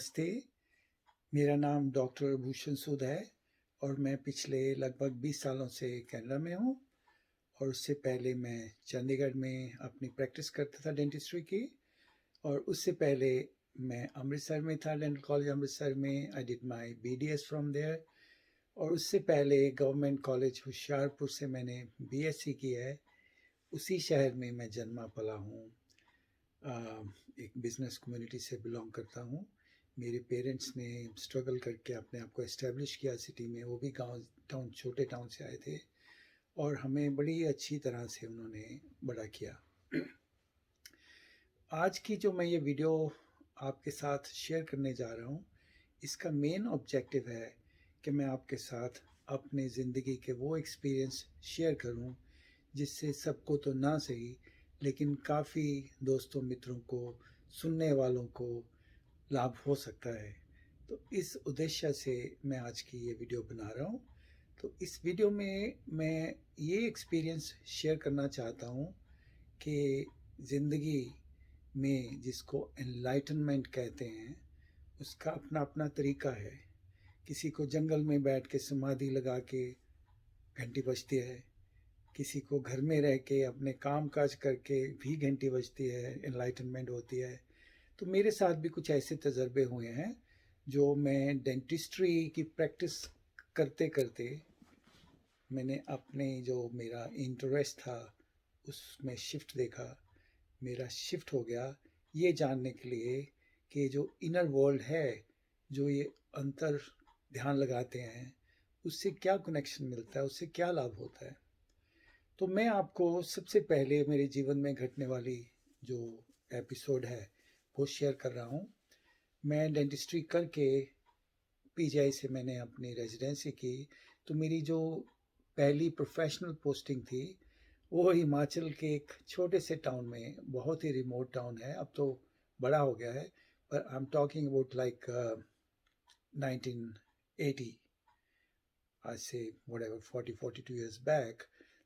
नमस्ते, मेरा नाम डॉक्टर भूषण सूद है और मैं पिछले लगभग 20 सालों से कनाडा में हूँ। और उससे पहले मैं चंडीगढ़ में अपनी प्रैक्टिस करता था डेंटिस्ट्री की। और उससे पहले मैं अमृतसर में था, डेंटल कॉलेज अमृतसर में। I did my BDS from there. और उससे पहले गवर्नमेंट कॉलेज होशियारपुर से मैंने बीएससी की है। उसी शहर में मैं जन्मा पला हूँ। एक बिज़नेस कम्युनिटी से बिलोंग करता हूँ। मेरे पेरेंट्स ने स्ट्रगल करके अपने आप को इस्टेब्लिश किया सिटी में। वो भी गांव टाउन, छोटे टाउन से आए थे और हमें बड़ी अच्छी तरह से उन्होंने बड़ा किया। आज की जो मैं ये वीडियो आपके साथ शेयर करने जा रहा हूँ, इसका मेन ऑब्जेक्टिव है कि मैं आपके साथ अपने ज़िंदगी के वो एक्सपीरियंस शेयर करूँ जिससे सबको तो ना सही, लेकिन काफ़ी दोस्तों मित्रों को, सुनने वालों को लाभ हो सकता है। तो इस उद्देश्य से मैं आज की ये वीडियो बना रहा हूँ। तो इस वीडियो में मैं ये एक्सपीरियंस शेयर करना चाहता हूँ कि ज़िंदगी में जिसको एनलाइटनमेंट कहते हैं, उसका अपना अपना तरीका है। किसी को जंगल में बैठ के समाधि लगा के घंटी बजती है, किसी को घर में रह के अपने काम काज करके भी घंटी बजती है, एनलाइटनमेंट होती है। तो मेरे साथ भी कुछ ऐसे तजर्बे हुए हैं जो मैं डेंटिस्ट्री की प्रैक्टिस करते करते मैंने अपने जो मेरा इंटरेस्ट था उसमें शिफ्ट देखा। मेरा शिफ्ट हो गया ये जानने के लिए कि जो इनर वर्ल्ड है, जो ये अंतर ध्यान लगाते हैं, उससे क्या कनेक्शन मिलता है, उससे क्या लाभ होता है। तो मैं आपको सबसे पहले मेरे जीवन में घटने वाली जो एपिसोड है वो शेयर कर रहा हूँ। मैं डेंटिस्ट्री करके पीजीआई से मैंने अपनी रेजिडेंसी की। तो मेरी जो पहली प्रोफेशनल पोस्टिंग थी वो हिमाचल के एक छोटे से टाउन में, बहुत ही रिमोट टाउन है, अब तो बड़ा हो गया है, पर I am talking about like 1980, आज से व्हाटएवर 42 ईयर्स बैक।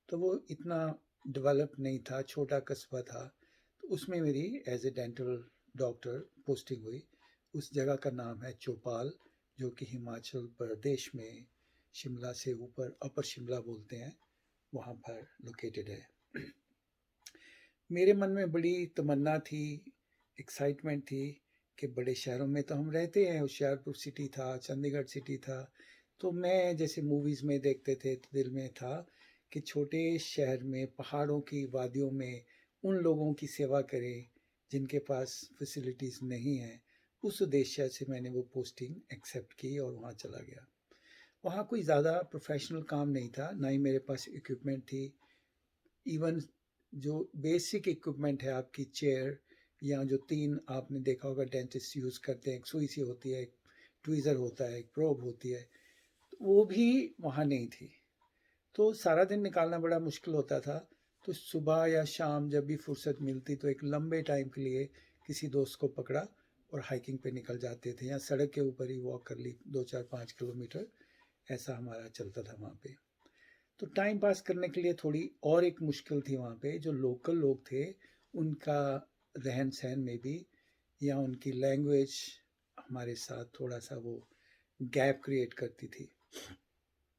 तो वो इतना डेवलप नहीं था, छोटा कस्बा था। तो उसमें मेरी as a dental doctor posting हुई। उस जगह का नाम है चौपाल, जो कि हिमाचल प्रदेश में शिमला से ऊपर अपर शिमला बोलते हैं, वहाँ पर लोकेटेड है। मेरे मन में बड़ी तमन्ना थी, एक्साइटमेंट थी कि बड़े शहरों में तो हम रहते हैं, होशियारपुर सिटी था, चंडीगढ़ सिटी था। तो मैं जैसे मूवीज़ में देखते थे तो दिल में था कि छोटे शहर में, पहाड़ों की वादियों में उन लोगों की सेवा करें जिनके पास फैसिलिटीज़ नहीं हैं। उस उद्देश्य से मैंने वो पोस्टिंग एक्सेप्ट की और वहाँ चला गया। वहाँ कोई ज़्यादा प्रोफेशनल काम नहीं था, ना ही मेरे पास इक्विपमेंट थी। इवन जो बेसिक इक्विपमेंट है, आपकी चेयर या जो 3 आपने देखा होगा डेंटिस्ट यूज़ करते हैं, एक सुई सी होती है, एक ट्वीज़र होता है, एक प्रोब होती है, तो वो भी वहाँ नहीं थी। तो सारा दिन निकालना बड़ा मुश्किल होता था। तो सुबह या शाम जब भी फुर्सत मिलती तो एक लंबे टाइम के लिए किसी दोस्त को पकड़ा और हाइकिंग पे निकल जाते थे, या सड़क के ऊपर ही वॉक कर ली 2, 4, 5 किलोमीटर। ऐसा हमारा चलता था वहाँ पे। तो टाइम पास करने के लिए थोड़ी और एक मुश्किल थी वहाँ पे, जो लोकल लोग थे उनका रहन सहन में भी, या उनकी लैंग्वेज हमारे साथ थोड़ा सा वो गैप क्रिएट करती थी।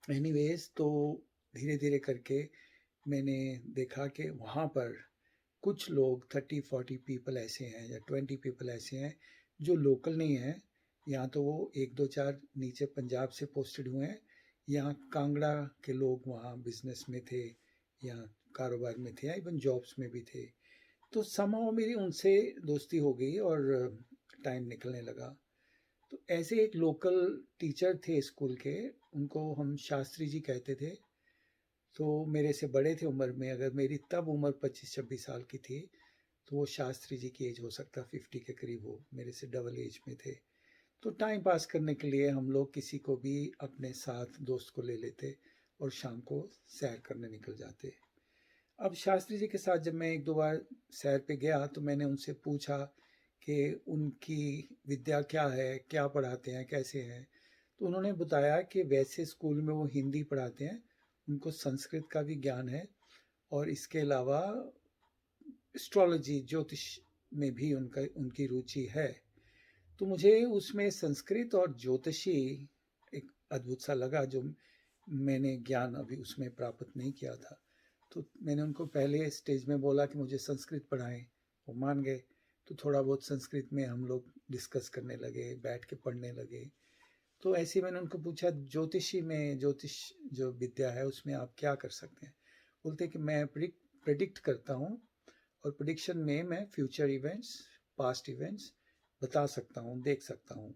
एनीवेज, तो धीरे धीरे करके मैंने देखा कि वहाँ पर कुछ लोग 30-40 पीपल ऐसे हैं या 20 पीपल ऐसे हैं जो लोकल नहीं हैं। यहाँ तो वो 1, 2, 4 नीचे पंजाब से पोस्टेड हुए हैं। यहाँ कांगड़ा के लोग वहाँ बिजनेस में थे या कारोबार में थे या इवन जॉब्स में भी थे। तो समहाउ मेरी उनसे दोस्ती हो गई और टाइम निकलने लगा। तो ऐसे एक लोकल टीचर थे स्कूल के, उनको हम शास्त्री जी कहते थे। तो मेरे से बड़े थे उम्र में। अगर मेरी तब उम्र 25-26 साल की थी तो वो शास्त्री जी की एज हो सकता 50 के करीब, हो मेरे से डबल एज में थे। तो टाइम पास करने के लिए हम लोग किसी को भी अपने साथ दोस्त को ले लेते और शाम को सैर करने निकल जाते। अब शास्त्री जी के साथ जब मैं 1-2 बार सैर पे गया तो मैंने उनसे पूछा कि उनकी विद्या क्या है, क्या पढ़ाते हैं, कैसे हैं। तो उन्होंने बताया कि वैसे स्कूल में वो हिंदी पढ़ाते हैं, उनको संस्कृत का भी ज्ञान है, और इसके अलावा एस्ट्रोलॉजी, ज्योतिष में भी उनकी रुचि है। तो मुझे उसमें संस्कृत और ज्योतिषी एक अद्भुत सा लगा, जो मैंने ज्ञान अभी उसमें प्राप्त नहीं किया था। तो मैंने उनको पहले स्टेज में बोला कि मुझे संस्कृत पढ़ाएं, वो मान गए। तो थोड़ा बहुत संस्कृत में हम लोग डिस्कस करने लगे, बैठ के पढ़ने लगे। तो ऐसे ही मैंने उनको पूछा, ज्योतिषी में, ज्योतिष जो विद्या है उसमें आप क्या कर सकते हैं? बोलते कि मैं प्रिडिक्ट करता हूँ, और प्रिडिक्शन में मैं फ्यूचर इवेंट्स, पास्ट इवेंट्स बता सकता हूँ, देख सकता हूँ।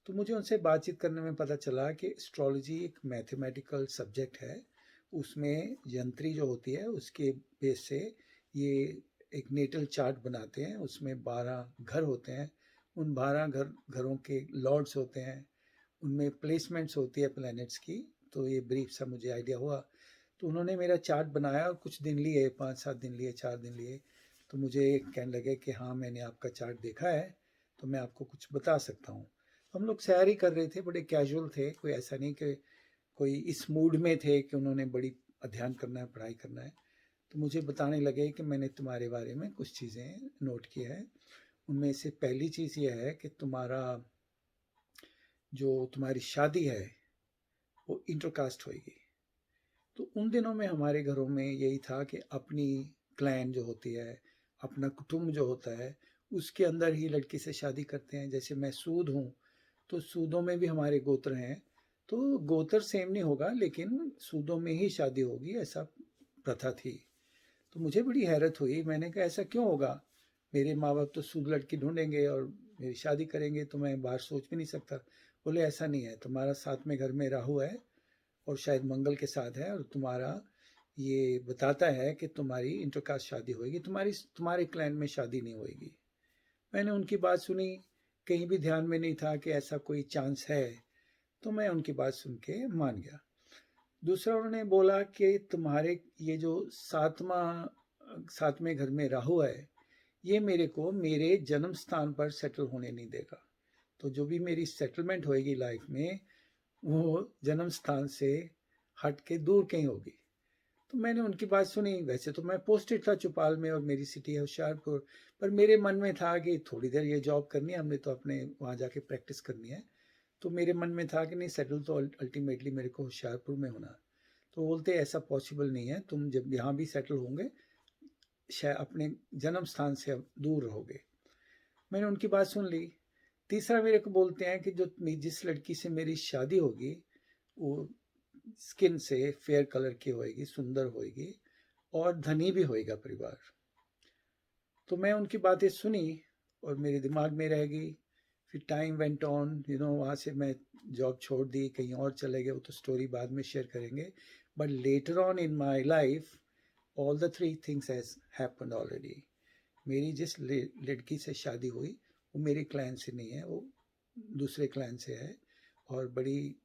तो मुझे उनसे बातचीत करने में पता चला कि एस्ट्रोलॉजी एक मैथमेटिकल सब्जेक्ट है। उसमें यंत्री जो होती है उसके बेस से ये एक नेटल चार्ट बनाते हैं। उसमें 12 घर होते हैं, उन 12 घरों के लॉर्ड्स होते हैं, उनमें प्लेसमेंट्स होती है प्लैनेट्स की। तो ये ब्रीफ सा मुझे आइडिया हुआ। तो उन्होंने मेरा चार्ट बनाया और कुछ दिन लिए, 5-7 दिन लिए, 4 दिन लिए। तो मुझे कहने लगे कि हाँ मैंने आपका चार्ट देखा है, तो मैं आपको कुछ बता सकता हूँ। हम लोग सैर ही कर रहे थे, बड़े कैजुअल थे, कोई ऐसा नहीं कि कोई इस मूड में थे कि उन्होंने बड़ी अध्ययन करना है, पढ़ाई करना है। तो मुझे बताने लगे कि मैंने तुम्हारे बारे में कुछ चीज़ें नोट की है। उनमें से पहली चीज़ ये है कि तुम्हारी शादी है वो इंटरकास्ट होगी। तो उन दिनों में हमारे घरों में यही था कि अपनी क्लैन जो होती है, अपना कुटुंब जो होता है, उसके अंदर ही लड़की से शादी करते हैं। जैसे मैं सूद हूँ, तो सूदों में भी हमारे गोत्र हैं, तो गोत्र सेम नहीं होगा लेकिन सूदों में ही शादी होगी, ऐसा प्रथा थी। तो मुझे बड़ी हैरत हुई, मैंने कहा ऐसा क्यों होगा? मेरे माँ बाप तो सूद लड़की ढूंढेंगे और मेरी शादी करेंगे, तो मैं बाहर सोच भी नहीं सकता। बोले ऐसा नहीं है, तुम्हारा 7वें घर में राहु है और शायद मंगल के साथ है, और तुम्हारा ये बताता है कि तुम्हारी इंटरकास्ट शादी होगी, तुम्हारे क्लैन में शादी नहीं होगी। मैंने उनकी बात सुनी, कहीं भी ध्यान में नहीं था कि ऐसा कोई चांस है, तो मैं उनकी बात सुन के मान गया। दूसरा उन्होंने बोला कि तुम्हारे ये जो 7वें घर में राहु है, ये मेरे को मेरे जन्म स्थान पर सेटल होने नहीं देगा। तो जो भी मेरी सेटलमेंट होएगी लाइफ में, वो जन्म स्थान से हट के दूर कहीं होगी। तो मैंने उनकी बात सुनी। वैसे तो मैं पोस्टेड था चौपाल में और मेरी सिटी है होशियारपुर, पर मेरे मन में था कि थोड़ी देर ये जॉब करनी है, हमने तो अपने वहाँ जाके प्रैक्टिस करनी है। तो मेरे मन में था कि नहीं, सेटल तो अल्टीमेटली मेरे को होशियारपुर में होना। तो बोलते ऐसा पॉसिबल नहीं है, तुम जब यहाँ भी सेटल होंगे शायद अपने जन्म स्थान से दूर रहोगे। मैंने उनकी बात सुन ली। तीसरा मेरे को बोलते हैं कि जिस लड़की से मेरी शादी होगी वो स्किन से फेयर कलर की होएगी, सुंदर होएगी और धनी भी होएगा परिवार। तो मैं उनकी बातें सुनी और मेरे दिमाग में रह गई। फिर टाइम वेंट ऑन, वहाँ से मैं जॉब छोड़ दी, कहीं और चले गए, वो तो स्टोरी बाद में शेयर करेंगे। But later on in my life all the 3 things has happened already. मेरी जिस लड़की से शादी हुई वो मेरे क्लैन से नहीं है, वो दूसरे क्लैन से है, और बड़ी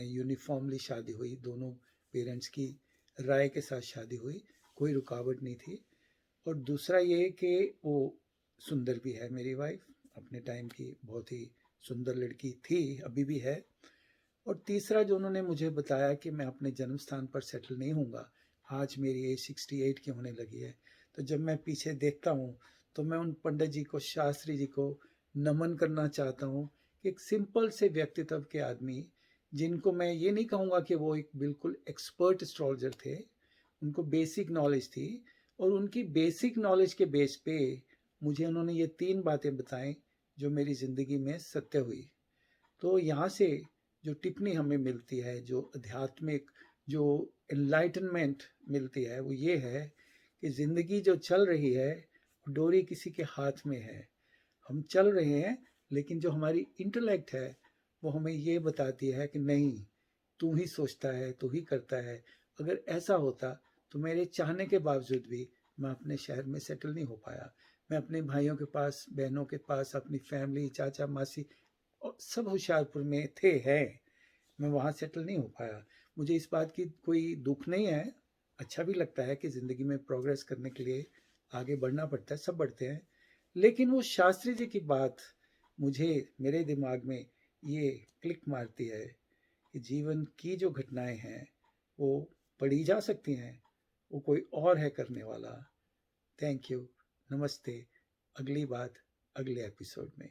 यूनिफॉर्मली शादी हुई, दोनों पेरेंट्स की राय के साथ शादी हुई, कोई रुकावट नहीं थी। और दूसरा ये कि वो सुंदर भी है मेरी वाइफ, अपने टाइम की बहुत ही सुंदर लड़की थी, अभी भी है। और तीसरा जो उन्होंने मुझे बताया कि मैं अपने जन्म स्थान पर सेटल नहीं हूँगा, आज मेरी एज 68 की होने लगी है। तो जब मैं पीछे देखता हूँ तो मैं उन पंडित जी को, शास्त्री जी को नमन करना चाहता हूँ। एक सिंपल से व्यक्तित्व के आदमी, जिनको मैं ये नहीं कहूँगा कि वो एक बिल्कुल एक्सपर्ट एस्ट्रोलॉजर थे, उनको बेसिक नॉलेज थी, और उनकी बेसिक नॉलेज के बेस पे मुझे उन्होंने ये 3 बातें बताएं जो मेरी ज़िंदगी में सत्य हुई। तो यहाँ से जो टिप्पणी हमें मिलती है, जो आध्यात्मिक, जो एनलाइटनमेंट मिलती है, वो ये है कि ज़िंदगी जो चल रही है डोरी किसी के हाथ में है। हम चल रहे हैं, लेकिन जो हमारी इंटेलेक्ट है वो हमें ये बताती है कि नहीं, तू ही सोचता है, तू ही करता है। अगर ऐसा होता तो मेरे चाहने के बावजूद भी मैं अपने शहर में सेटल नहीं हो पाया। मैं अपने भाइयों के पास, बहनों के पास, अपनी फैमिली, चाचा मासी और सब होशियारपुर में थे, हैं, मैं वहाँ सेटल नहीं हो पाया। मुझे इस बात की कोई दुख नहीं है, अच्छा भी लगता है कि ज़िंदगी में प्रोग्रेस करने के लिए आगे बढ़ना पड़ता है, सब बढ़ते हैं। लेकिन वो शास्त्री जी की बात मुझे, मेरे दिमाग में ये क्लिक मारती है कि जीवन की जो घटनाएं हैं वो पढ़ी जा सकती हैं, वो कोई और है करने वाला। थैंक यू, नमस्ते, अगली बात अगले एपिसोड में।